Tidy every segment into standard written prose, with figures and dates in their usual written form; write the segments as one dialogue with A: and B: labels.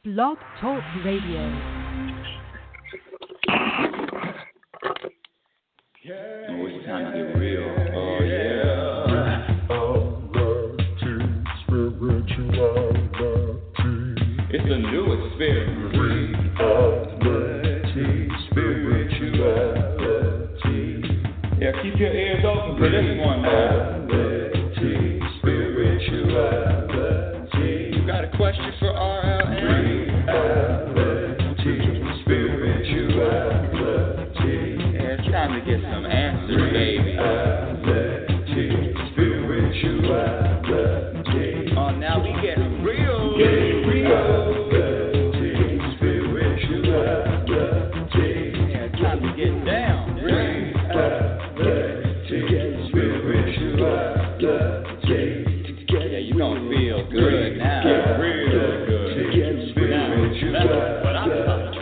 A: Blog Talk Radio.
B: Oh, it's time to get real. Oh, yeah. It's a new experience. Reality, yeah, keep your ears open for this one, man. Spirituality. You got a question for RLN? Spirituality. Yeah, it's time to get some answers, baby. Spirituality. Oh, now we get real. Yeah, it's time to get down. Yeah, you're gonna feel good now. Real good. Now, that's what I'm talking about.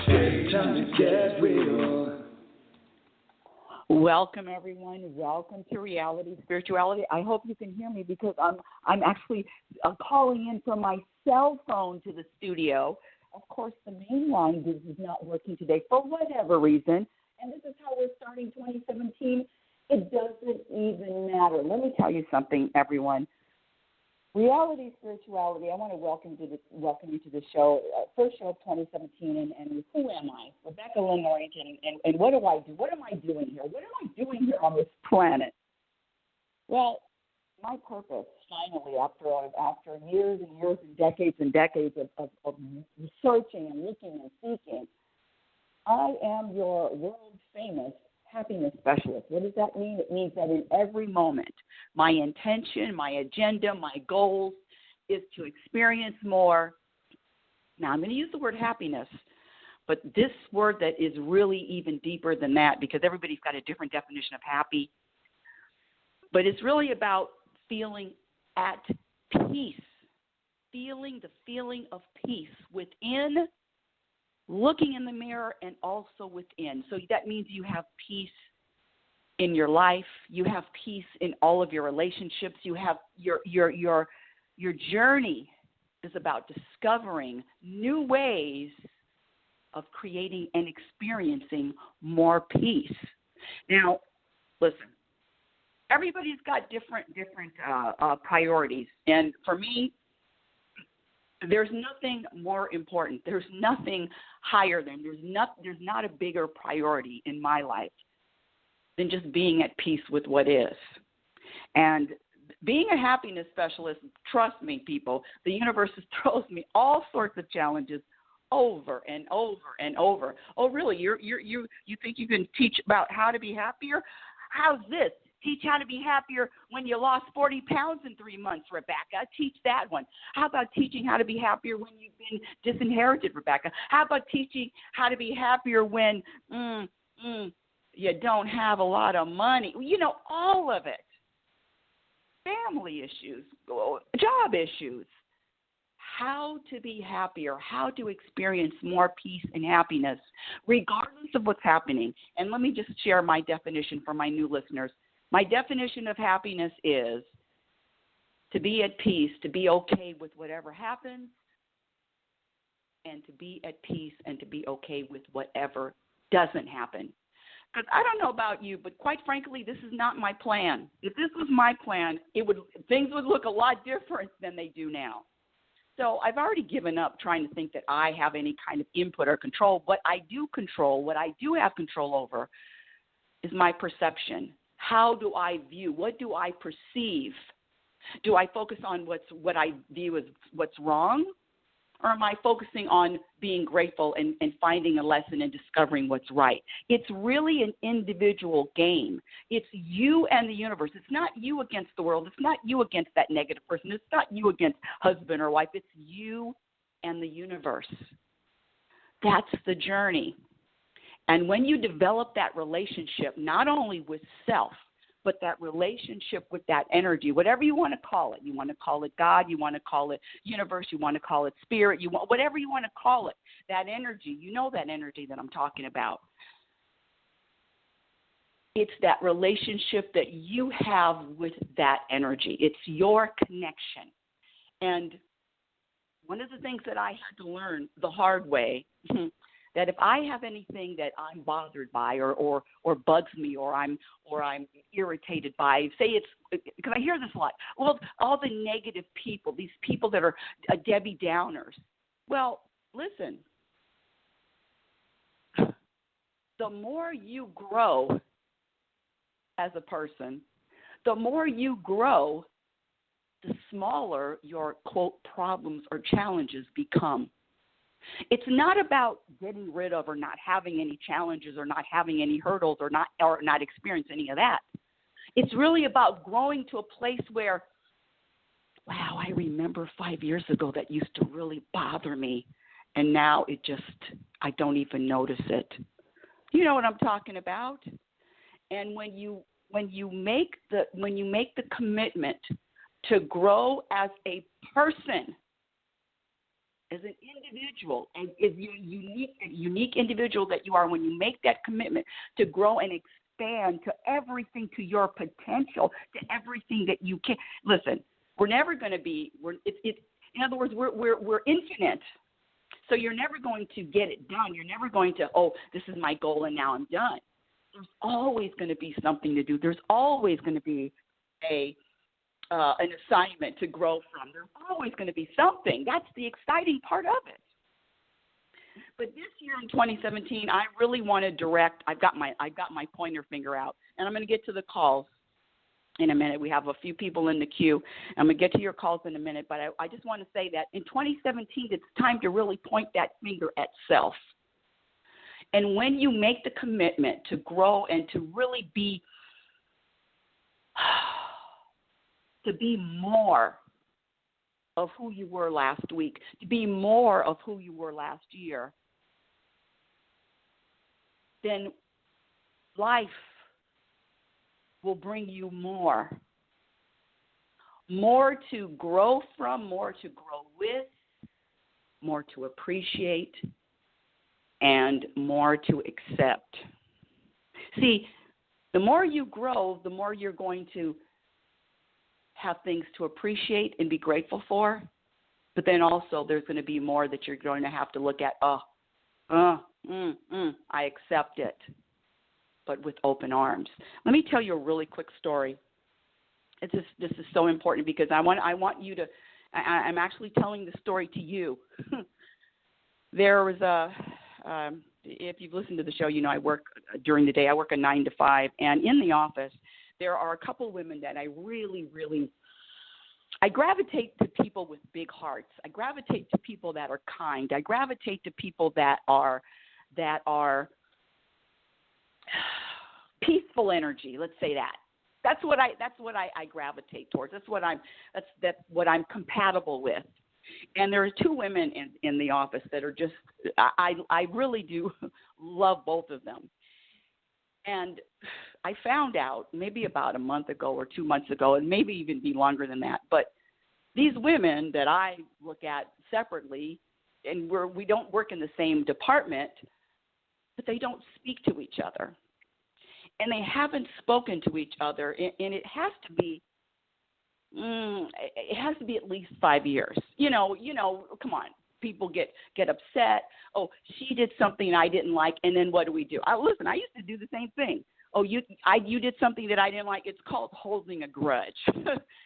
B: Time to get real.
C: Welcome, everyone. Welcome to Reality Spirituality. I hope you can hear me because I'm actually calling in from my cell phone to the studio. Of course, the main line is not working today for whatever reason, and this is how we're starting 2017. It doesn't even matter. Let me tell you something, everyone. Reality Spirituality, I want to welcome you to the show, first show of 2017, and who am I? Rebecca Lynn Norrington, and what do I do? What am I doing here? What am I doing here on this planet? Well, my purpose, finally, after years and years and decades of researching and looking and seeking, I am your world-famous happiness specialist. What does that mean? It means that in every moment, my intention, my agenda, my goals is to experience more. Now, I'm going to use the word happiness, but this word that is really even deeper than that because everybody's got a different definition of happy. But it's really about feeling at peace, feeling the feeling of peace within, looking in the mirror, and also within. So that means you have peace in your life. You have peace in all of your relationships. You have your journey is about discovering new ways of creating and experiencing more peace. Now, listen, everybody's got different priorities, and for me, there's nothing more important. There's nothing higher than. There's not a bigger priority in my life than just being at peace with what is. And being a happiness specialist, trust me, people, the universe throws me all sorts of challenges over and over and over. Oh, really? You think you can teach about how to be happier? How's this? Teach how to be happier when you lost 40 pounds in 3 months, Rebecca. Teach that one. How about teaching how to be happier when you've been disinherited, Rebecca? How about teaching how to be happier when you don't have a lot of money? You know, all of it. Family issues, job issues. How to be happier, how to experience more peace and happiness, regardless of what's happening. And let me just share my definition for my new listeners. My definition of happiness is to be at peace, to be okay with whatever happens, and to be at peace and to be okay with whatever doesn't happen. Because I don't know about you, but quite frankly, this is not my plan. If this was my plan, things would look a lot different than they do now. So I've already given up trying to think that I have any kind of input or control. What I do control, what I do have control over, is my perception. How do I view? What do I perceive? Do I focus on what I view as what's wrong? Or am I focusing on being grateful and finding a lesson and discovering what's right? It's really an individual game. It's you and the universe. It's not you against the world. It's not you against that negative person. It's not you against husband or wife. It's you and the universe. That's the journey. And when you develop that relationship, not only with self, but that relationship with that energy, whatever you want to call it. You want to call it God, you want to call it universe, you want to call it spirit, whatever you want to call it, that energy, you know that energy that I'm talking about. It's that relationship that you have with that energy. It's your connection. And one of the things that I had to learn the hard way, that if I have anything that I'm bothered by or bugs me or I'm irritated by, say it's, because I hear this a lot, well, all the negative people, these people that are Debbie Downers. Well, listen, the more you grow as a person, the more you grow, the smaller your, quote, problems or challenges become. It's not about getting rid of or not having any challenges or not having any hurdles or not experience any of that. It's really about growing to a place where, wow, I remember 5 years ago that used to really bother me, and now it just, I don't even notice it. You know what I'm talking about? And when you make the commitment to grow as a person, as an individual, and as you unique individual that you are, when you make that commitment to grow and expand to everything, to your potential, to everything that you can. Listen, we're never going to be. In other words, we're infinite. So you're never going to get it done. You're never going to, oh, this is my goal and now I'm done. There's always going to be something to do. There's always going to be an assignment to grow from. There's always going to be something. That's the exciting part of it. But this year in 2017, I really want to direct. I've got my pointer finger out, and I'm going to get to the calls in a minute. We have a few people in the queue. I'm going to get to your calls in a minute, but I just want to say that in 2017, it's time to really point that finger at self. And when you make the commitment to grow and to really be more of who you were last week, to be more of who you were last year, then life will bring you more to grow from, more to grow with, more to appreciate, and more to accept. See, the more you grow, the more you're going to have things to appreciate and be grateful for, but then also there's going to be more that you're going to have to look at, I accept it, but with open arms. Let me tell you a really quick story. This is so important because I want you to, I'm actually telling the story to you. There was if you've listened to the show, you know I work during the day. I work a 9 to 5, and in the office, there are a couple women that I really, really, I gravitate to people with big hearts. I gravitate to people that are kind. I gravitate to people that are peaceful energy. Let's say that. That's what I gravitate towards. That's what I'm compatible with. And there are two women in the office that are just, I really do love both of them. And I found out maybe about a month ago or 2 months ago, and maybe even be longer than that, but these women that I look at separately, and we don't work in the same department, but they don't speak to each other. And they haven't spoken to each other, and it has to be at least 5 years. You know, come on. People get upset. Oh, she did something I didn't like, and then what do? Listen, I used to do the same thing. Oh, you did something that I didn't like. It's called holding a grudge.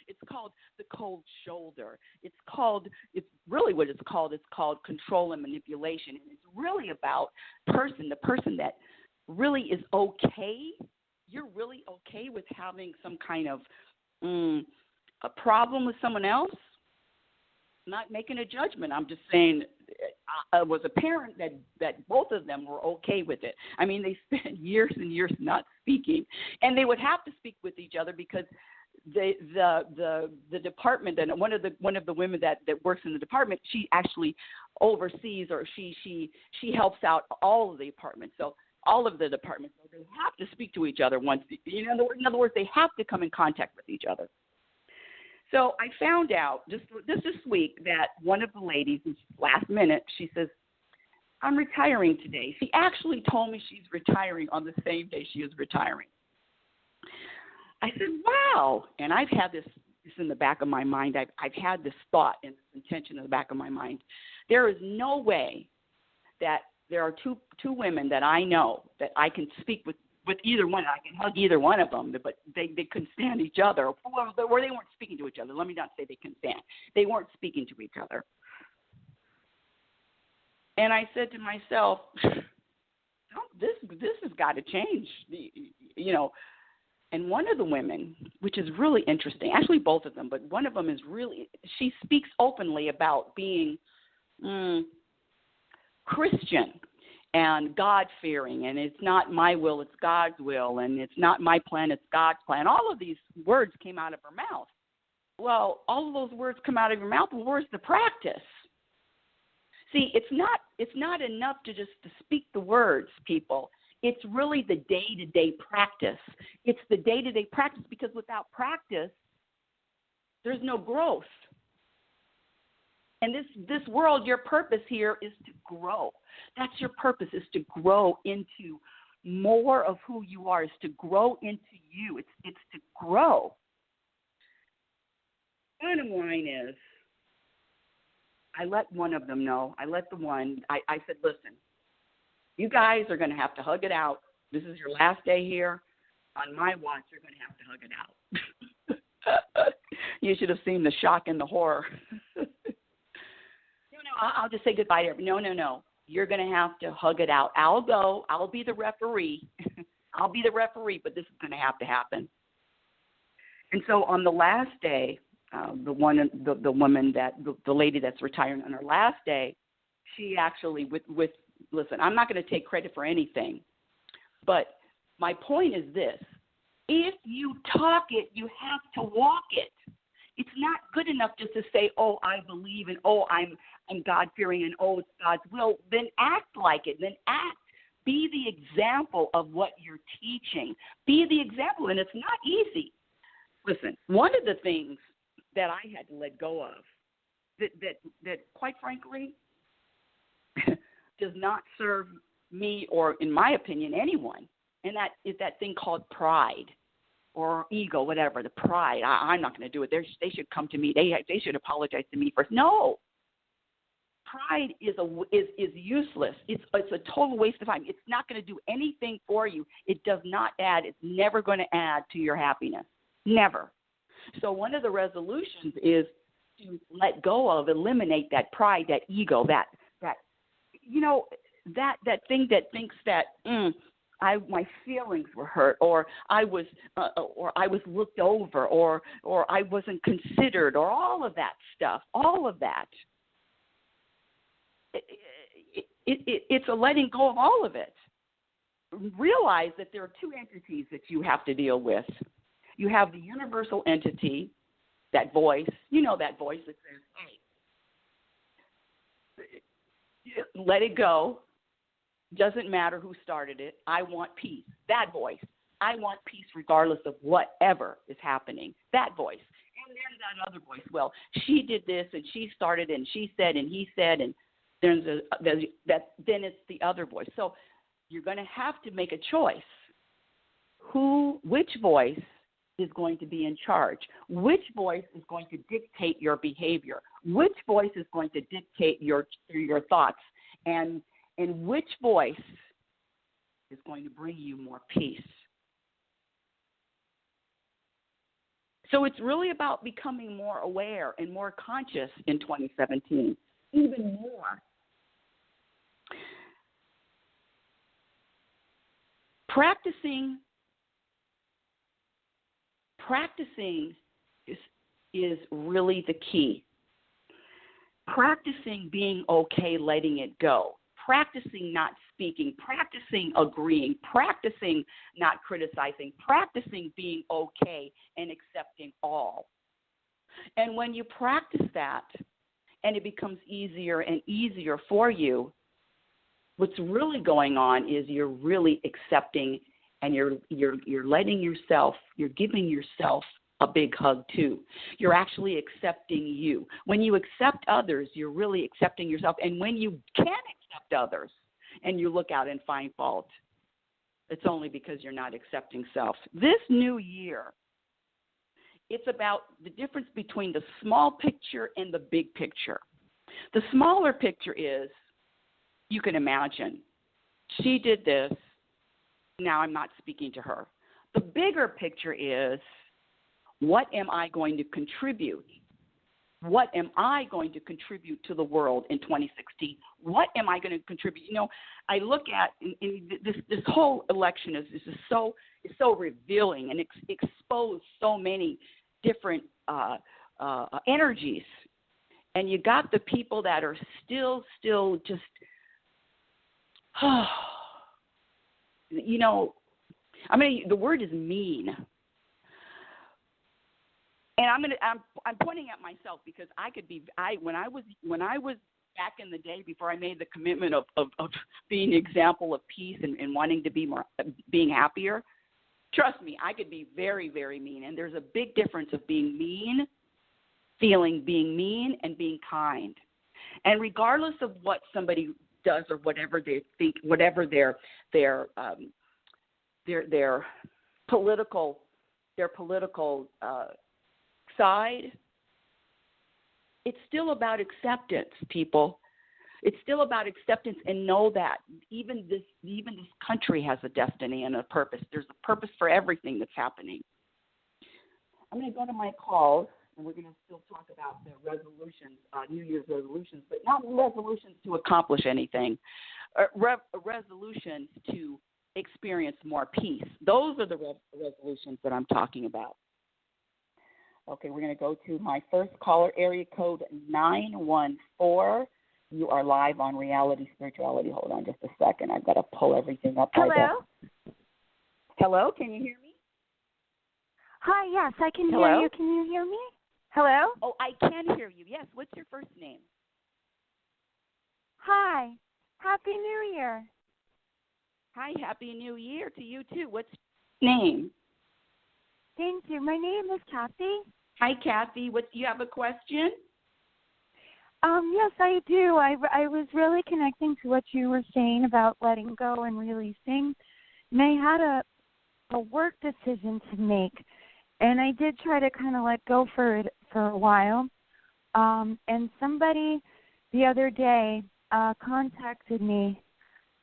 C: It's called the cold shoulder. It's really what it's called. It's called control and manipulation. And it's really about the person that really is okay. You're really okay with having some kind of a problem with someone else. Not making a judgment. I'm just saying it was apparent that both of them were okay with it. I mean, they spent years and years not speaking, and they would have to speak with each other because the department, and one of the women that works in the department, she actually oversees, or she helps out all of the departments. So all of the departments, so they have to speak to each other once. In other words, they have to come in contact with each other. So I found out just this week that one of the ladies, last minute, she says, I'm retiring today. She actually told me she's retiring on the same day she is retiring. I said, wow. And I've had this this in the back of my mind. I've had this thought and this intention in the back of my mind. There is no way that there are two women that I know that I can speak with either one. I can hug either one of them, but they couldn't stand each other, or they weren't speaking to each other. Let me not say they couldn't stand. They weren't speaking to each other. And I said to myself, this has got to change, you know. And one of the women, which is really interesting, actually both of them, but one of them is really, she speaks openly about being Christian and God-fearing, and it's not my will, it's God's will, and it's not my plan, it's God's plan. All of these words came out of her mouth. Well, all of those words come out of your mouth, but where's the practice? See, it's not enough to just to speak the words, people. It's really the day-to-day practice. It's the day-to-day practice, because without practice, there's no growth. And this world, your purpose here is to grow. That's your purpose, is to grow into more of who you are, is to grow into you. It's to grow. Bottom line is, I let one of them know. I said, listen, you guys are going to have to hug it out. This is your last day here. On my watch, you're going to have to hug it out. You should have seen the shock and the horror. I'll just say goodbye to everybody. No. You're going to have to hug it out. I'll go. I'll be the referee. I'll be the referee, but this is going to have to happen. And so on the last day, the woman the lady that's retiring on her last day, she actually listen, I'm not going to take credit for anything, but my point is this: if you talk it, you have to walk it. It's not good enough just to say, oh, I believe, and oh, I'm God-fearing, and oh, it's God's will. Then act like it. Then act. Be the example of what you're teaching. Be the example, and it's not easy. Listen, one of the things that I had to let go of that quite frankly, does not serve me or, in my opinion, anyone, and that is that thing called pride or ego, whatever, the pride. I'm not going to do it. They should come to me. They should apologize to me first. No. Pride is useless. It's a total waste of time. It's not going to do anything for you. It does not add. It's never going to add to your happiness. Never. So one of the resolutions is to let go of, eliminate that pride, that ego, that thing that thinks that my feelings were hurt, or I was looked over, or I wasn't considered, or all of that stuff. All of that. It's a letting go of all of it. Realize that there are two entities that you have to deal with. You have the universal entity, that voice, that voice that says, hey, let it go. Doesn't matter who started it. I want peace. That voice. I want peace regardless of whatever is happening. That voice. And then that other voice. Well, she did this, and she started, and she said, and he said, and then it's the other voice. So you're going to have to make a choice. Which voice is going to be in charge? Which voice is going to dictate your behavior? Which voice is going to dictate your thoughts? And which voice is going to bring you more peace? So it's really about becoming more aware and more conscious in 2017, even more. Practicing is really the key. Practicing being okay, letting it go. Practicing not speaking. Practicing agreeing. Practicing not criticizing. Practicing being okay and accepting all. And when you practice that, and it becomes easier and easier for you, what's really going on is you're really accepting, and you're letting yourself, you're giving yourself a big hug too. You're actually accepting you. When you accept others, you're really accepting yourself. And when you can't accept others and you look out and find fault, it's only because you're not accepting self. This new year it's about the difference between the small picture and the big picture. The smaller picture is, you can imagine, she did this, now I'm not speaking to her. The bigger picture is, what am I going to contribute? What am I going to contribute to the world in 2016? What am I going to contribute? You know, I look at in this whole election is so revealing and exposed so many different energies. And you got the people that are still just, you know, the word is mean. And I'm pointing at myself because when I was back in the day before I made the commitment of being an example of peace and wanting to being happier, trust me, I could be very, very mean. And there's a big difference of being mean, being mean, and being kind. And regardless of what somebody does or whatever they think, whatever their political side, it's still about acceptance, people. It's still about acceptance, and know that even this country has a destiny and a purpose. There's a purpose for everything that's happening. I'm going to go to my calls, and we're going to still talk about the resolutions, New Year's resolutions, but not resolutions to accomplish anything. Resolutions to experience more peace. Those are the resolutions that I'm talking about. Okay, we're going to go to my first caller, area code 914. You are live on Reality Spirituality. Hold on just a second. I've got to pull everything up.
D: Hello?
C: Hello, can you hear me?
D: Hi, yes, I can hear you. Can you hear me? Hello?
C: Oh, I can hear you. Yes, what's your first name?
D: Hi, Happy New Year.
C: Hi, Happy New Year to you too. What's your name?
D: Thank you. My name is Kathy.
C: Hi, Kathy. Do you have a question?
D: Yes, I do. I was really connecting to what you were saying about letting go and releasing. And I had a work decision to make, and I did try to kind of let go for it for a while. And somebody the other day contacted me.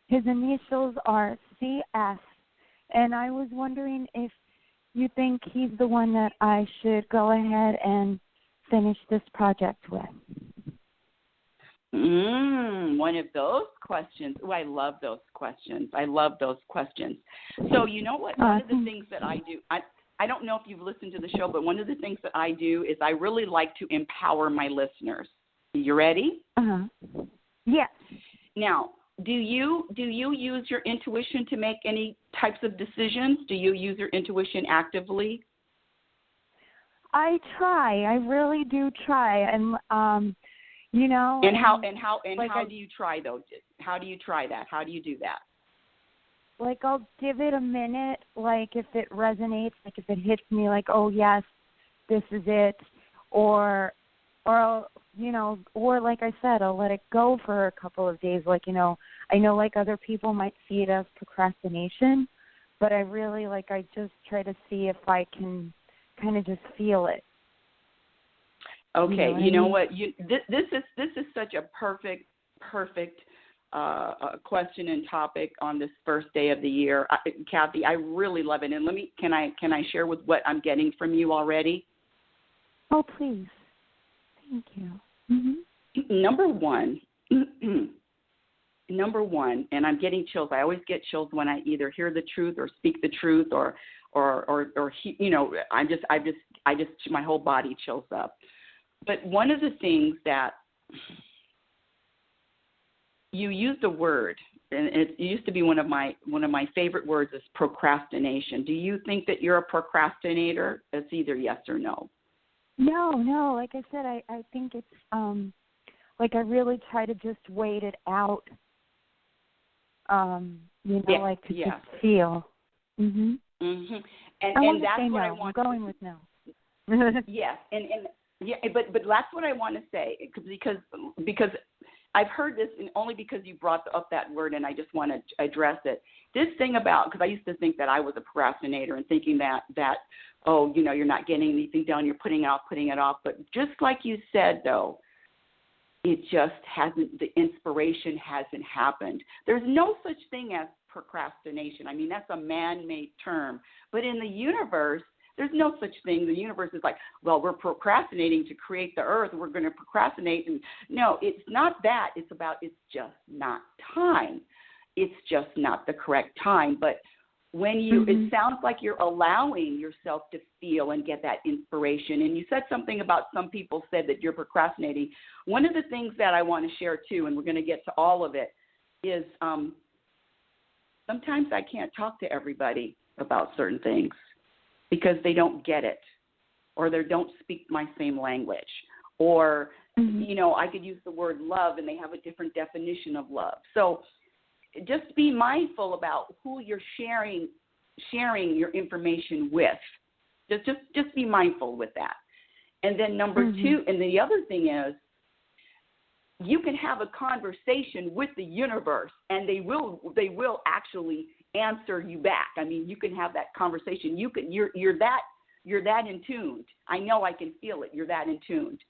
D: His initials are CS, and I was wondering if you think he's the one that I should go ahead and finish this project with.
C: One of those questions. Oh, I love those questions. So you know what? One of the things that I do, I don't know if you've listened to the show, but one of the things that I do is I really like to empower my listeners. You ready?
D: Yes.
C: Now, do you use your intuition to make any types of decisions? Do you use your intuition actively?
D: I try. I really do try, and you know.
C: And how do you try though? How do you try that? How do you do that?
D: Like, I'll give it a minute. Like, if it resonates, like if it hits me, like, oh yes, this is it, or you know, or like I said, I'll let it go for a couple of days. Like, you know, I know like other people might see it as procrastination, but I really I just try to see if I can kind of just feel it.
C: Okay, you know what? This is such a perfect question and topic on this first day of the year, Kathy. I really love it, and can I share with what I'm getting from you already?
D: Oh, please. Thank you. Mm-hmm.
C: Number one, and I'm getting chills. I always get chills when I either hear the truth or speak the truth, or you know, I just my whole body chills up. But one of the things that you used a word, and it used to be one of my favorite words, is procrastination. Do you think that you're a procrastinator? It's either yes or no.
D: No. Like I said, I think it's like I really try to just wait it out. You know, just feel. Mhm.
C: Mhm.
D: And
C: that's what
D: no.
C: I want.
D: I'm going with no.
C: Yes, and but that's what I want to say, because I've heard this only because you brought up that word, and I just want to address it. This thing about, because I used to think that I was a procrastinator and thinking that oh, you know, you're not getting anything done, you're putting it off. But just like you said, though, it just hasn't, the inspiration hasn't happened. There's no such thing as procrastination. I mean, that's a man-made term. But in the universe, there's no such thing. The universe is like, well, we're procrastinating to create the earth. We're going to procrastinate. And no, it's not that. It's about, it's just not time. It's just not the correct time. But when you, it sounds like you're allowing yourself to feel and get that inspiration. And you said something about some people said that you're procrastinating. One of the things that I want to share too, and we're going to get to all of it, is sometimes I can't talk to everybody about certain things because they don't get it, or they don't speak my same language, or, you know, I could use the word love and they have a different definition of love. So just be mindful about who you're sharing your information with. Just be mindful with that. And then number two, and the other thing is, you can have a conversation with the universe, and they will actually answer you back. I mean, you can have that conversation. You're that in tuned. I know, I can feel it. You're that in tuned.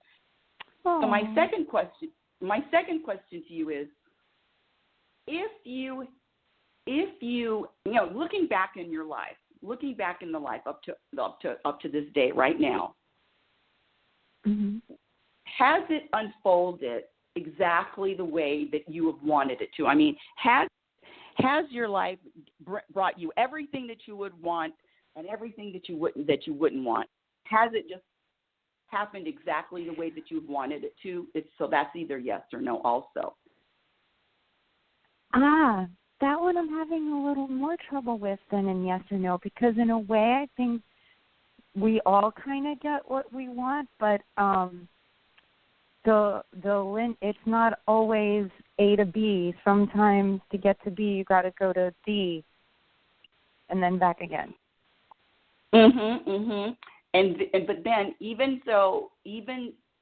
C: So my second question to you is, if you know, looking back in your life, looking back in the life up to this day right now, has it unfolded exactly the way that you have wanted it to? I mean, has your life brought you everything that you would want and everything that you wouldn't want? Has it just happened exactly the way that you wanted it to? So that's either yes or no also.
D: That one I'm having a little more trouble with than in yes or no, because in a way I think we all kind of get what we want, but it's not always A to B. Sometimes to get to B, you got to go to D, and then back again. But then even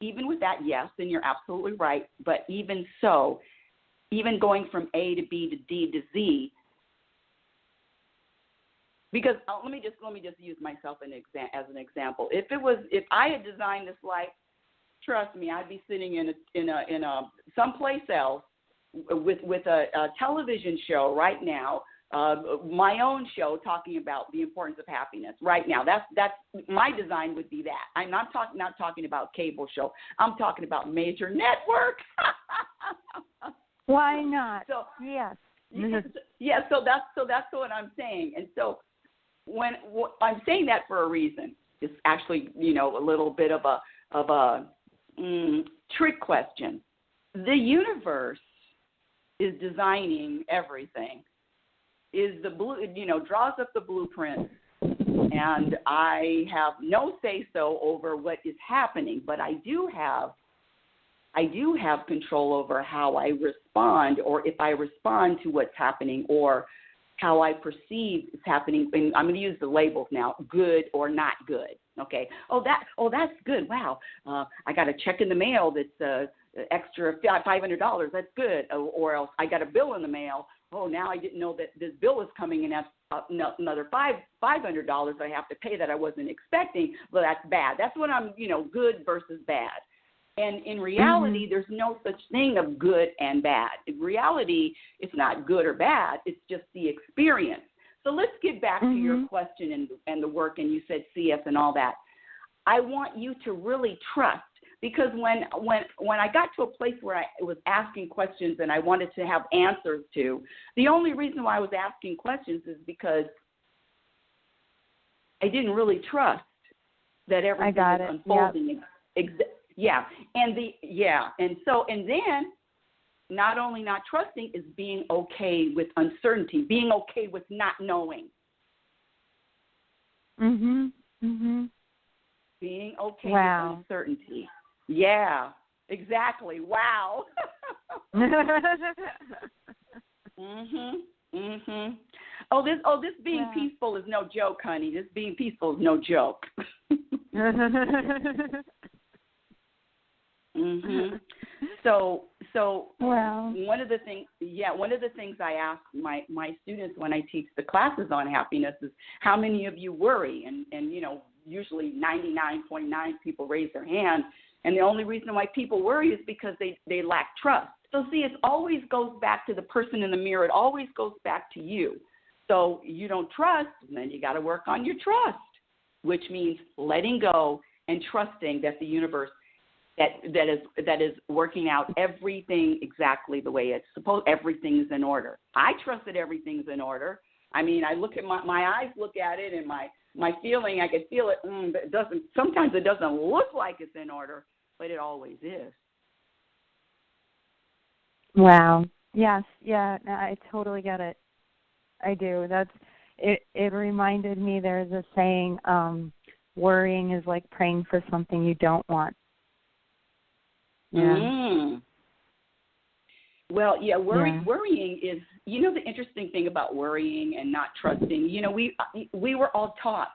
D: with that, yes, then you're absolutely right. But even so, even going from A to B to D to Z, because let me just use myself as an example. If I had designed this life, trust me, I'd be sitting in a someplace else with a television show right now, my own show talking about the importance of happiness right now. That's my design would be that. I'm not talking about cable show. I'm talking about major network. Why not?
C: So
D: yes.
C: Yeah. So that's what I'm saying. And so when I'm saying that for a reason, it's actually, you know, a little bit of a trick question. The universe is designing everything. Draws up the blueprint, and I have no say-so over what is happening, but I do have control over how I respond, or if I respond to what's happening, or how I perceive it's happening. And I'm going to use the labels now, good or not good. Okay. That's good. Wow. I got a check in the mail that's extra $500. That's good. Or else I got a bill in the mail. Oh, now I didn't know that this bill is coming in at another $500 I have to pay that I wasn't expecting. Well, that's bad. That's what I'm, good versus bad. And in reality, there's no such thing of good and bad. In reality, it's not good or bad. It's just the experience. So let's get back to your question and the work, and you said CS and all that. I want you to really trust, because when I got to a place where I was asking questions and I wanted to have answers to, the only reason why I was asking questions is because I didn't really trust that everything was unfolding. And then not only not trusting is being okay with uncertainty, being okay with not knowing. Being okay with uncertainty. Yeah, exactly. Wow. Oh, this being peaceful is no joke, honey. This being peaceful is no joke. So So
D: Wow.
C: one of the things I ask my students when I teach the classes on happiness is, how many of you worry? And usually 99.9 people raise their hand. And the only reason why people worry is because they lack trust. So see, it always goes back to the person in the mirror. It always goes back to you. So you don't trust, and then you got to work on your trust, which means letting go and trusting that the universe that is working out everything exactly the way it's supposed. Everything's in order. I trust that everything's in order. I mean, I look at my eyes, look at it, and my feeling, I can feel it. But it doesn't. Sometimes it doesn't look like it's in order, but it always is.
D: Wow. Yes. Yeah. No, I totally get it. I do. That's it. It reminded me. There's a saying: worrying is like praying for something you don't want. Yeah.
C: Mm. Well, yeah, worrying is, the interesting thing about worrying and not trusting, we were all taught.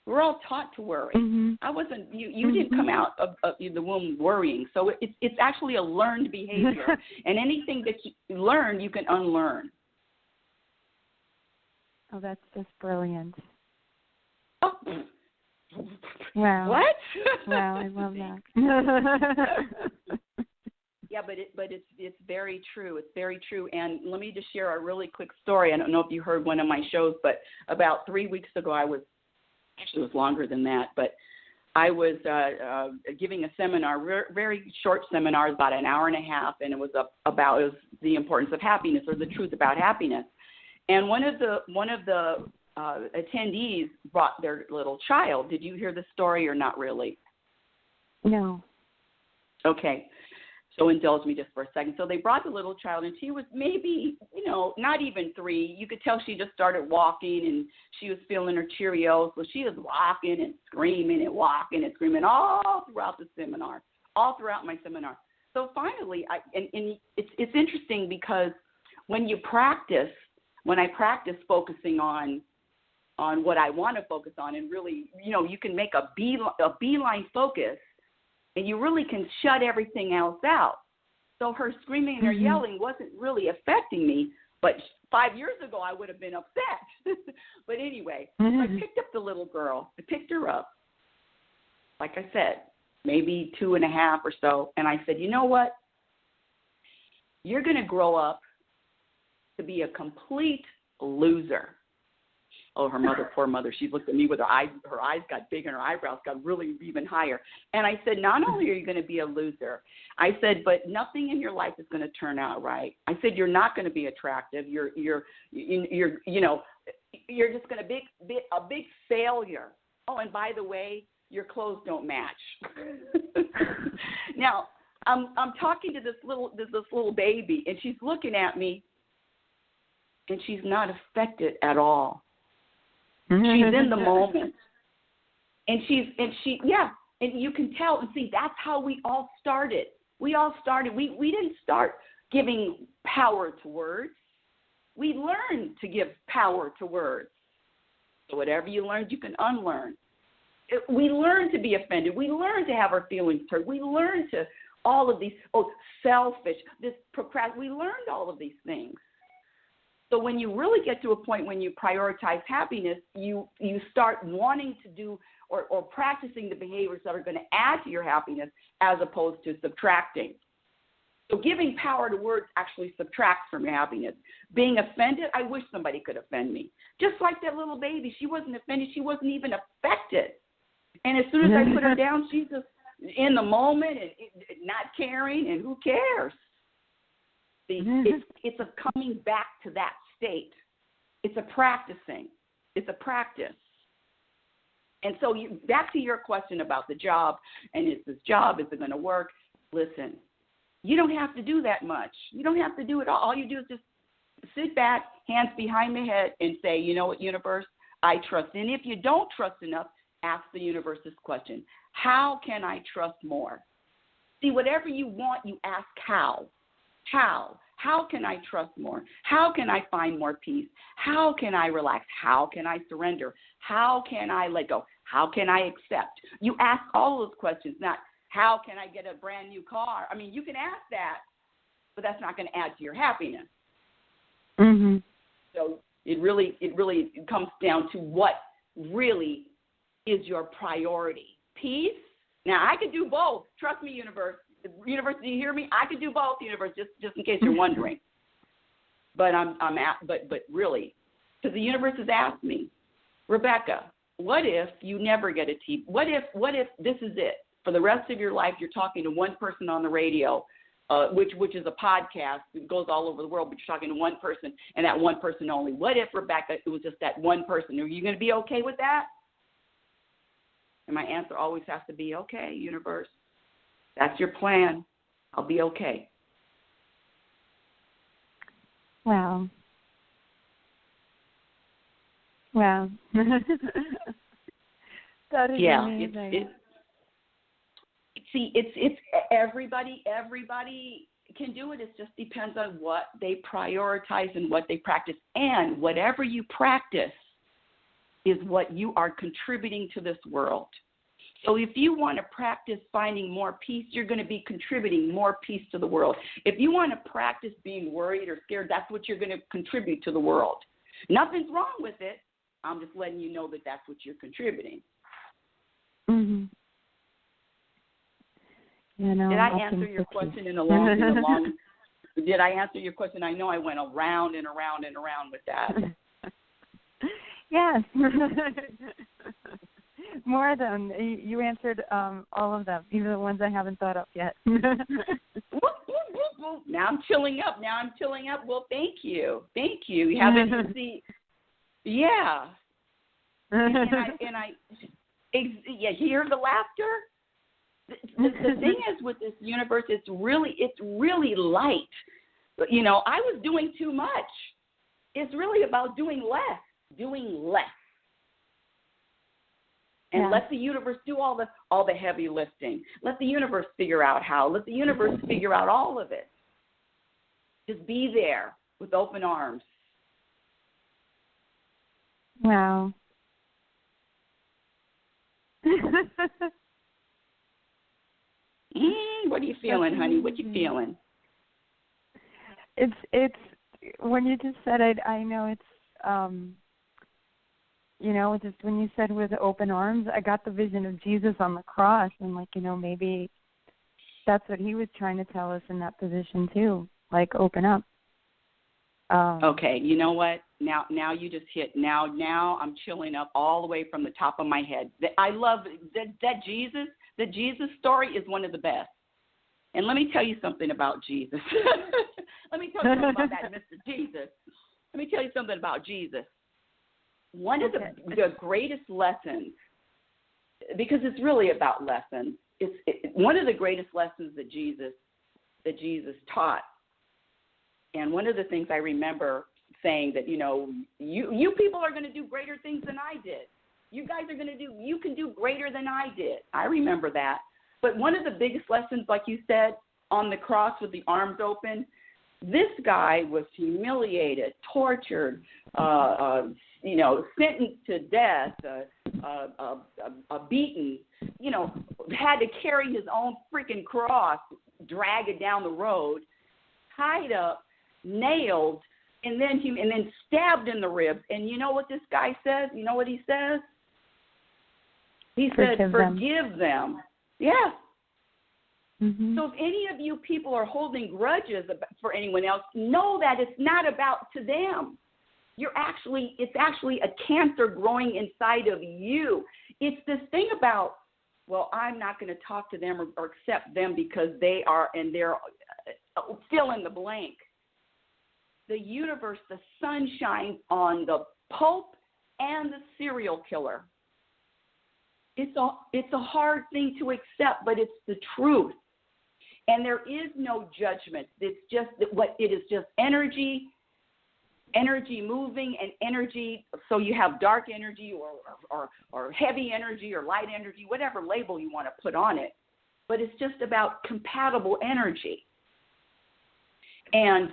C: We're all taught to worry.
D: Mm-hmm.
C: I wasn't, you didn't come out of the womb worrying. So it's actually a learned behavior. And anything that you learn, you can unlearn.
D: Oh, that's just brilliant.
C: Oh.
D: Wow.
C: What?
D: Wow, I love that.
C: Yeah, but it's very true. It's very true. And let me just share a really quick story. I don't know if you heard one of my shows, but about 3 weeks ago, it was longer than that, but I was giving a seminar, very short seminar, about an hour and a half, and it was about the importance of happiness, or the truth about happiness. And one of the attendees brought their little child. Did you hear the story or not really?
D: No.
C: Okay. So indulge me just for a second. So they brought the little child, and she was maybe, not even 3. You could tell she just started walking, and she was feeling her Cheerios. So she was walking and screaming and walking and screaming all throughout the seminar, all throughout my seminar. So finally, it's interesting because when I practice focusing on what I want to focus on, and really, you can make a beeline focus, and you really can shut everything else out. So her screaming and her yelling wasn't really affecting me, but 5 years ago I would have been upset. But anyway, so I picked up the little girl. I picked her up, like I said, maybe 2.5 or so, and I said, you know what? You're going to grow up to be a complete loser. Oh, her mother, poor mother. She looked at me with her eyes got big and her eyebrows got really even higher. And I said, not only are you going to be a loser, I said, but nothing in your life is going to turn out right. I said, you're not going to be attractive. You're just going to be a big failure. Oh, and by the way, your clothes don't match. Now, I'm talking to this little baby, and she's looking at me, and she's not affected at all. She's in the moment, and and you can tell and see that's how we all started. We didn't start giving power to words. We learned to give power to words. So whatever you learned, you can unlearn. We learned to be offended. We learned to have our feelings hurt. We learned to all of these, selfish, we learned all of these things. So when you really get to a point when you prioritize happiness, you start wanting to do or practicing the behaviors that are going to add to your happiness as opposed to subtracting. So giving power to words actually subtracts from your happiness. Being offended, I wish somebody could offend me. Just like that little baby, she wasn't offended. She wasn't even affected. And as soon as I put her down, she's just in the moment and not caring, and who cares? It's a coming back to that state. It's a practicing. It's a practice. And so back to your question about the job, and is this job, is it going to work? Listen, you don't have to do that much. You don't have to do it all. All you do is just sit back, hands behind the head, and say, you know what, universe, I trust. And if you don't trust enough, ask the universe this question. How can I trust more? See, whatever you want, you ask how. How? How can I trust more? How can I find more peace? How can I relax? How can I surrender? How can I let go? How can I accept? You ask all those questions, not how can I get a brand new car? I mean, you can ask that, but that's not going to add to your happiness.
D: Mm-hmm.
C: So it really comes down to what really is your priority. Peace. Now, I could do both. Trust me, universe. Universe, do you hear me? I could do both, universe, just in case you're wondering. But but really, because the universe has asked me, Rebecca, what if you never get a TV? What if this is it? For the rest of your life, you're talking to one person on the radio, which is a podcast. It goes all over the world, but you're talking to one person, and that one person only. What if, Rebecca, it was just that one person? Are you going to be okay with that? And my answer always has to be, okay, universe. That's your plan. I'll be okay.
D: Wow. Wow. That is amazing.
C: It's everybody can do it. It just depends on what they prioritize and what they practice. And whatever you practice is what you are contributing to this world. So if you want to practice finding more peace, you're going to be contributing more peace to the world. If you want to practice being worried or scared, that's what you're going to contribute to the world. Nothing's wrong with it. I'm just letting you know that that's what you're contributing.
D: Mm-hmm. You know,
C: did I answer your question in a long? Did I answer your question? I know I went around and around and around with that.
D: Yes. More of them. You answered all of them, even the ones I haven't thought up yet.
C: Now I'm chilling up. Well, thank you. You haven't see. Yeah. And I hear the laughter. The thing is with this universe, it's really light. You know, I was doing too much. It's really about doing less. And let the universe do all the heavy lifting. Let the universe figure out how. Let the universe figure out all of it. Just be there with open arms.
D: Wow.
C: What are you feeling, honey? What you feeling?
D: It's when you just said it, I know it's you know, just when you said with open arms, I got the vision of Jesus on the cross, and like, you know, maybe that's what he was trying to tell us in that position too, like open up.
C: Okay, you know what? Now you just hit. Now I'm chilling up all the way from the top of my head. I love that Jesus. The Jesus story is one of the best. And let me tell you something about Jesus. Let me tell you something about that Mr. Jesus. Let me tell you something about Jesus. One of the greatest lessons, because it's really about lessons. One of the greatest lessons that Jesus taught. And one of the things I remember saying that, you know, you people are going to do greater things than I did. You guys you can do greater than I did. I remember that. But one of the biggest lessons, like you said, on the cross with the arms open, this guy was humiliated, tortured, you know, sentenced to death, beaten, you know, had to carry his own freaking cross, drag it down the road, tied up, nailed, and then stabbed in the ribs. And you know what this guy says? You know what he says? He said, forgive them. Yeah.
D: Mm-hmm.
C: So if any of you people are holding grudges for anyone else, know that it's not about to them. It's actually a cancer growing inside of you. It's this thing about, well, I'm not going to talk to them or accept them because they are, and they're fill in the blank. The universe, the sun shines on the Pope and the serial killer. It's a hard thing to accept, but it's the truth. And there is no judgment. It's just it is just energy moving, and energy. So you have dark energy or heavy energy or light energy, whatever label you want to put on it. But it's just about compatible energy. And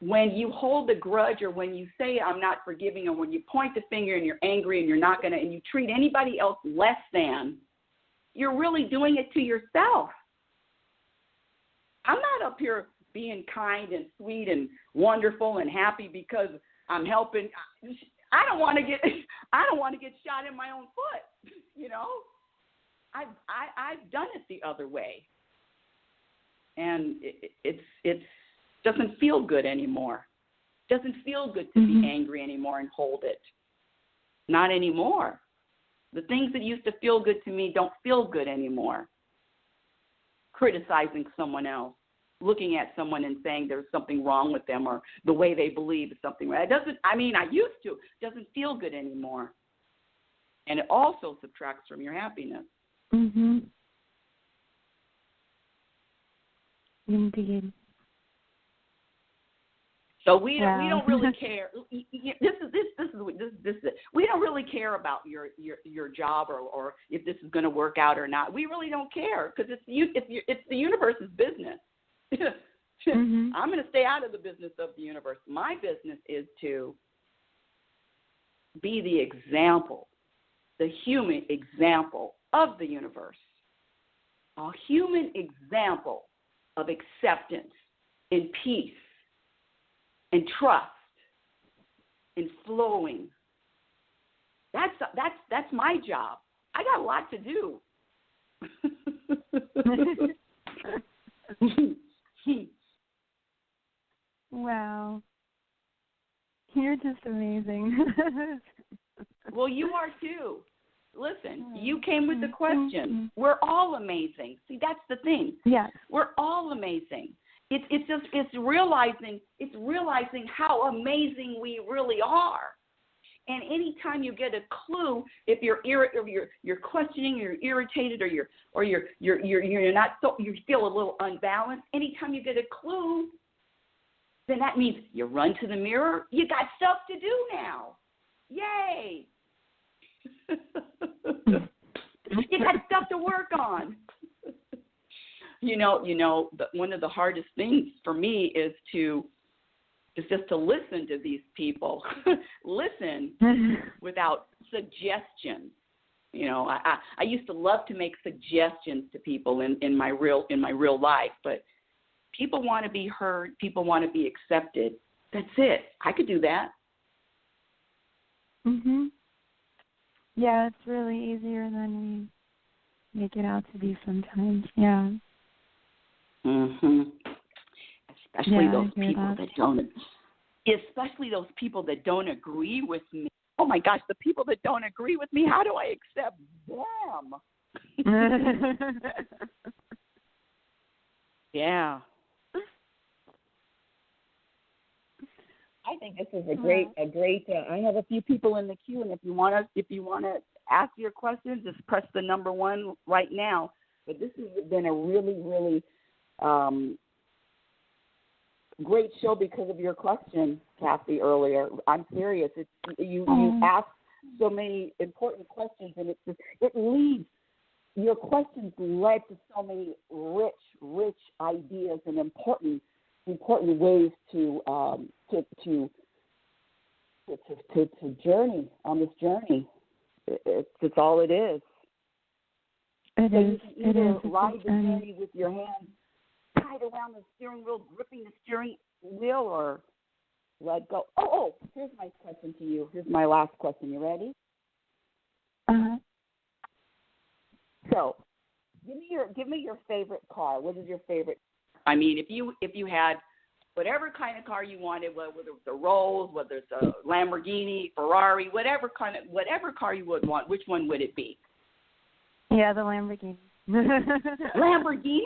C: when you hold a grudge, or when you say I'm not forgiving, or when you point the finger and you're angry and you're not going to, and you treat anybody else less than, you're really doing it to yourself. I'm not up here being kind and sweet and wonderful and happy because I'm helping. I don't want to get shot in my own foot. You know, I've done it the other way, and it doesn't feel good anymore. Doesn't feel good to be angry anymore and hold it. Not anymore. The things that used to feel good to me don't feel good anymore. Criticizing someone else, looking at someone and saying there's something wrong with them or the way they believe is something right. I used to. It doesn't feel good anymore. And it also subtracts from your happiness.
D: Indeed.
C: So we don't really care. This is we don't really care about your job or if this is going to work out or not. We really don't care because it's the universe's business. I'm going to stay out of the business of the universe. My business is to be the example, the human example of the universe, a human example of acceptance and peace and trust and flowing. That's my job. I got a lot to do.
D: Wow. You're just amazing.
C: Well, you are too. Listen, you came with the question. We're all amazing. See, that's the thing.
D: Yes.
C: We're all amazing. It's realizing how amazing we really are. And anytime you get a clue, if you're questioning, you're irritated, or you're not, so you feel a little unbalanced. Anytime you get a clue, then that means you run to the mirror. You got stuff to do now. Yay! You got stuff to work on. One of the hardest things for me is just to listen to these people. Listen without suggestions. I used to love to make suggestions to people in my real life, but people want to be heard. People want to be accepted. That's it. I could do that.
D: Yeah, it's really easier than we make it out to be sometimes. Yeah.
C: Especially those people that don't agree with me. Oh my gosh, the people that don't agree with me, how do I accept them? Yeah. I think this is a great. I have a few people in the queue, and if you want to ask your questions, just press the number 1 right now. But this has been a really, really great show because of your question, Kathy, earlier. I'm serious. You asked so many important questions, and your questions led to so many rich ideas and important ways to journey on this journey. It's all it is.
D: It is.
C: You can either ride the journey with your hands tied around the steering wheel, gripping the steering wheel, or let go. Oh, here's my question to you. Here's my last question. You ready? So, give me your favorite car. What is your favorite? I mean, if you had whatever kind of car you wanted, whether it's a Rolls, whether it's a Lamborghini, Ferrari, whatever car you would want, which one would it be?
D: Yeah, the Lamborghini.
C: Lamborghini?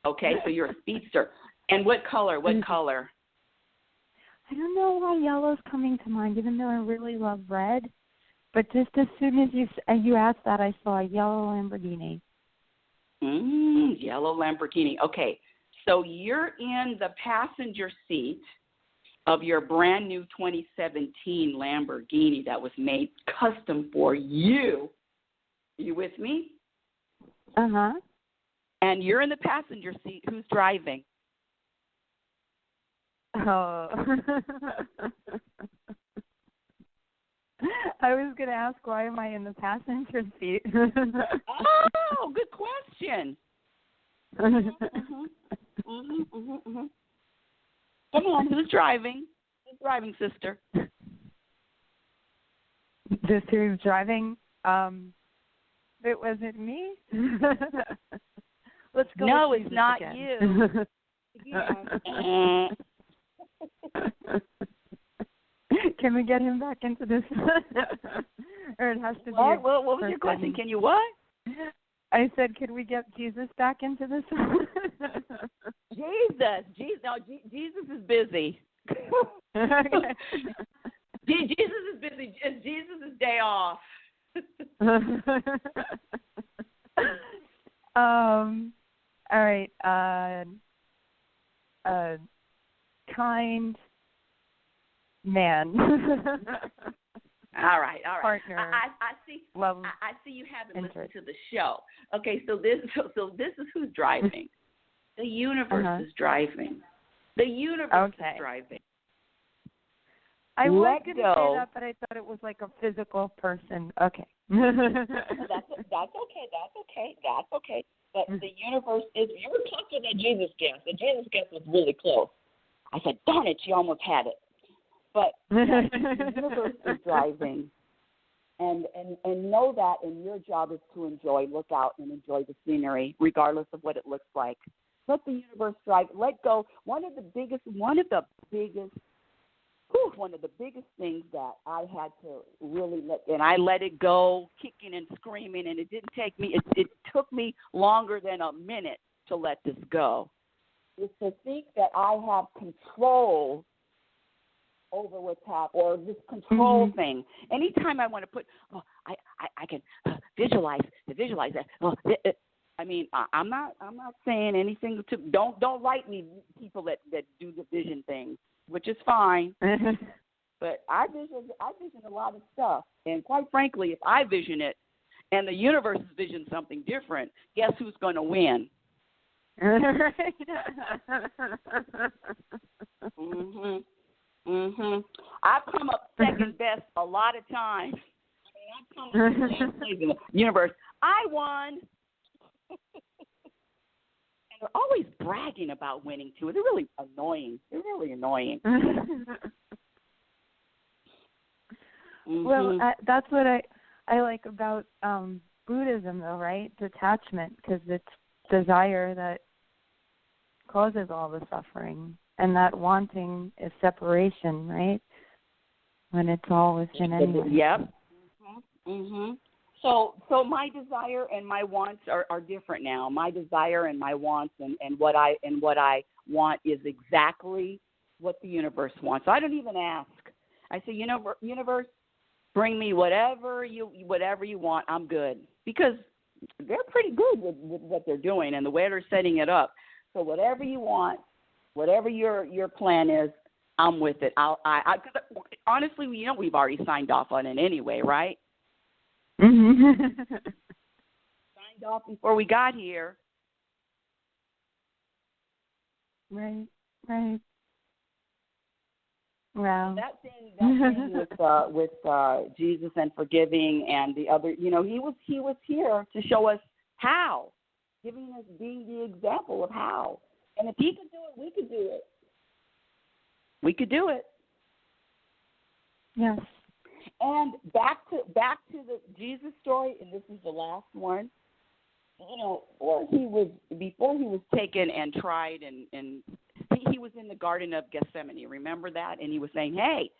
C: Okay, so you're a speedster. And what color? What color?
D: I don't know why yellow's coming to mind, even though I really love red. But just as soon as you asked that, I saw a yellow Lamborghini.
C: Yellow Lamborghini. Okay, so you're in the passenger seat of your brand new 2017 Lamborghini that was made custom for you. You with me?
D: Uh-huh.
C: And you're in the passenger seat. Who's driving?
D: Oh. I was going to ask, why am I in the passenger seat?
C: Oh, good question. Come on, who's driving? Who's driving, sister?
D: This who's driving? It wasn't me. Let's go.
C: No,
D: with
C: it's
D: Jesus
C: not
D: again.
C: you.
D: Can we get him back into this? Or it has to be.
C: What was your question? Can you what?
D: I said, can we get Jesus back into this?
C: Jesus is busy.
D: Okay.
C: Jesus is busy. It's Jesus' day off.
D: All right. Kind man.
C: All right.
D: Partner.
C: I see.
D: Love.
C: I see you haven't listened to the show. Okay, so this is who's driving. The universe is driving. The universe is driving.
D: I was going to say that, but I thought it was like a physical person. Okay.
C: That's okay. But the universe is. You were talking to that Jesus guest. The Jesus guest was really close. I said, darn it, she almost had it. But the universe is driving. And know that, and your job is to look out and enjoy the scenery, regardless of what it looks like. Let the universe drive. Let go. One of the biggest things that I had to really let it go, kicking and screaming, and it didn't take me. It took me longer than a minute to let this go. Is to think that I have control over what's happening, or this control thing. Anytime I want to put, I can visualize that. I'm not saying anything to. Don't write me people that do the vision thing, which is fine. But I vision a lot of stuff, and quite frankly, if I vision it, and the universe visions something different, guess who's going to win? I've come up second best a lot of times. I've come up last place in the universe. I won. And they're always bragging about winning too. They're really annoying.
D: Well, that's what I like about Buddhism, though, right? Detachment, because it's desire that causes all the suffering, and that wanting is separation, right? When it's all within anyone.
C: Yep. So my desire and my wants are different now. My desire and my wants and what I want is exactly what the universe wants. So I don't even ask. I say, universe, bring me whatever you want. I'm good, because they're pretty good with what they're doing and the way they're setting it up. So whatever you want, whatever your plan is, I'm with it. Cause honestly, we've already signed off on it anyway, right? Signed off before we got here.
D: Right. Wow.
C: That thing with Jesus and forgiving and the other, he was here to show us how, being the example of how. And if he could do it, we could do it. We could do it.
D: Yes.
C: And back to the Jesus story, and this is the last one. Before he was taken and tried, and he was in the Garden of Gethsemane. Remember that? And he was saying, "Hey,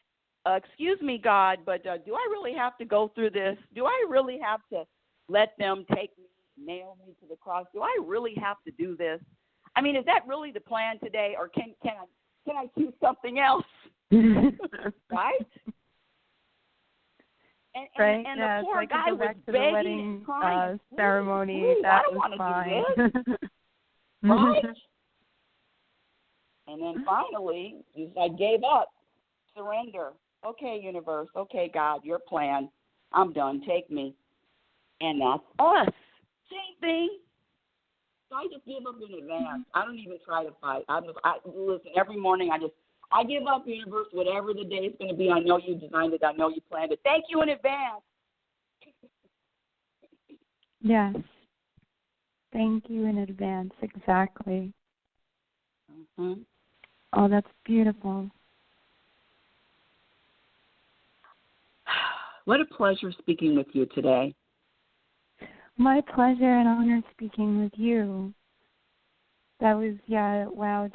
C: excuse me, God, but do I really have to go through this? Do I really have to let them take me, nail me to the cross? Do I really have to do this? I mean, is that really the plan today, or can I choose something else?" Right? And the poor
D: like
C: guy
D: to go
C: was
D: back to
C: begging
D: the wedding
C: and crying.
D: ceremony. That was fine.
C: Right? And then finally, I gave up. Surrender. Okay, universe. Okay, God, your plan. I'm done. Take me. And that's us. Same thing. So I just give up in advance. I don't even try to fight. Listen, every morning I give up, universe, whatever the day is going to be. I know you designed it. I know you planned it. Thank you in advance.
D: Yes. Thank you in advance. Exactly.
C: Mm-hmm.
D: Oh, that's beautiful.
C: What a pleasure speaking with you today.
D: My pleasure and honor speaking with you. That was, wow,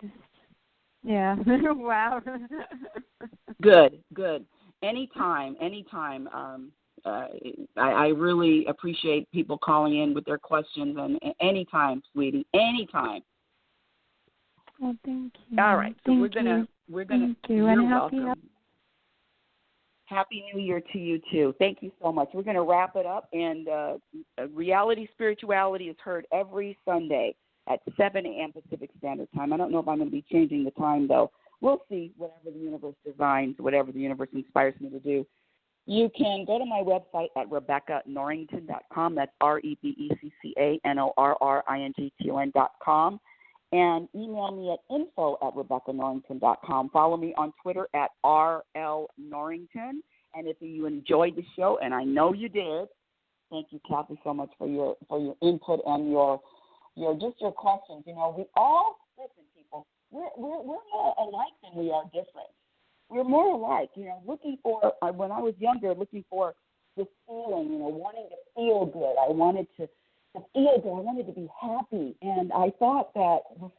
D: wow.
C: Good. Anytime. I really appreciate people calling in with their questions, and anytime, sweetie, anytime.
D: Well, thank you.
C: All right, so we're gonna.
D: Thank you,
C: You're
D: and
C: welcome. Happy New Year to you too. Thank you so much. We're gonna wrap it up, and Reality Spirituality is heard every Sunday at 7 a.m. Pacific Standard Time. I don't know if I'm going to be changing the time though. We'll see. Whatever the universe designs, whatever the universe inspires me to do. You can go to my website at RebeccaNorrington.com. That's RebeccaNorrington.com. And email me at info@RebeccaNorrington.com. Follow me on Twitter at RLNorrington. And if you enjoyed the show, and I know you did, thank you, Kathy, so much for your input and your questions. You know, we all, listen, people, we're more alike than we are different. We're more alike, you know, looking for, when I was younger, looking for this feeling, you know, wanting to feel good. I wanted to feel good. I wanted to be happy. And I thought that this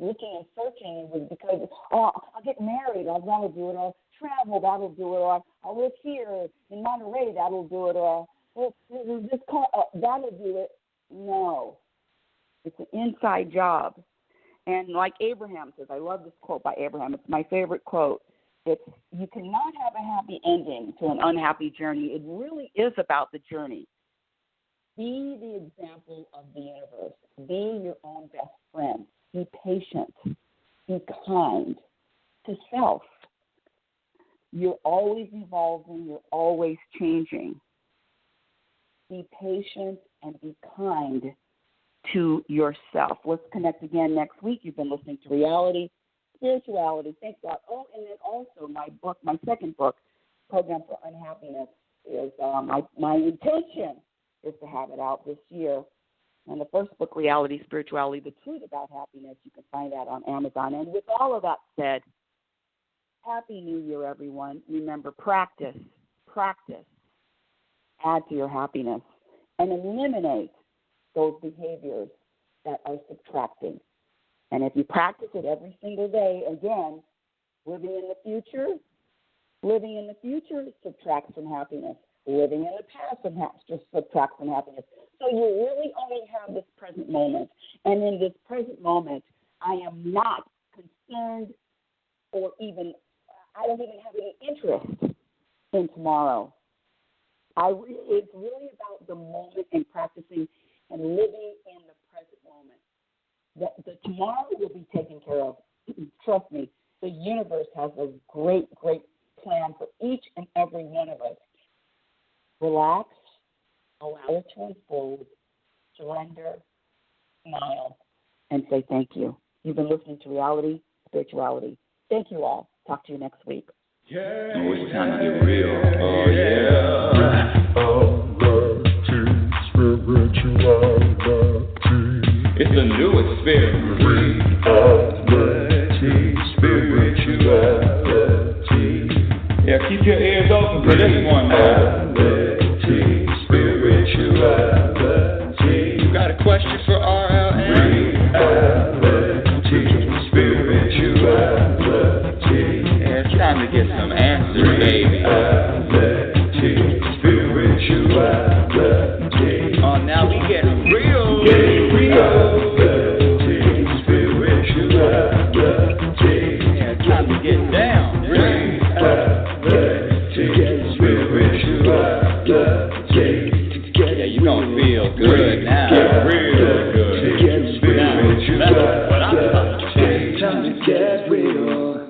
C: looking and searching was because, I'll get married, I'll want to do it, I'll travel, that'll do it, or I'll live here in Monterey, that'll do it, or this car, that'll do it. No. It's an inside job. And like Abraham says, I love this quote by Abraham. It's my favorite quote. It's, you cannot have a happy ending to an unhappy journey. It really is about the journey. Be the example of the universe. Be your own best friend. Be patient. Be kind to self. You're always evolving. You're always changing. Be patient and be kind to yourself. Let's connect again next week. You've been listening to Reality Spirituality. Thanks God. Oh, and then also my book, my second book, Program for Unhappiness, is my intention is to have it out this year. And the first book, Reality Spirituality, The Truth About Happiness, you can find that on Amazon. And with all of that said, Happy New Year, everyone. Remember, practice. Add to your happiness and eliminate those behaviors that are subtracting. And if you practice it every single day, again, living in the future subtracts from happiness. Living in the past just subtracts from happiness. So you really only have this present moment. And in this present moment, I am not concerned I don't even have any interest in tomorrow. It's really about the moment and practicing and living in the present moment. The tomorrow will be taken care of. Trust me, the universe has a great, great plan for each and every one of us. Relax, allow it to unfold, surrender, smile, and say thank you. You've been listening to Reality Spirituality. Thank you all. Talk to you next week.
B: Yeah, oh, it's time to get real. Oh, yeah. It's a new experience. Reality Spirituality. Yeah, keep your ears open for this one, man. Spirituality. You got a question for RLN? Reality Spirituality. Yeah, it's time to get some answers, baby. Reality Spirituality. Oh, now we get real. Reality Spirituality. Yeah, it's time to get down. Reality Spirituality. Yeah, you gonna feel good now. Real good. Now, that's what I'm talking about. Time to get real.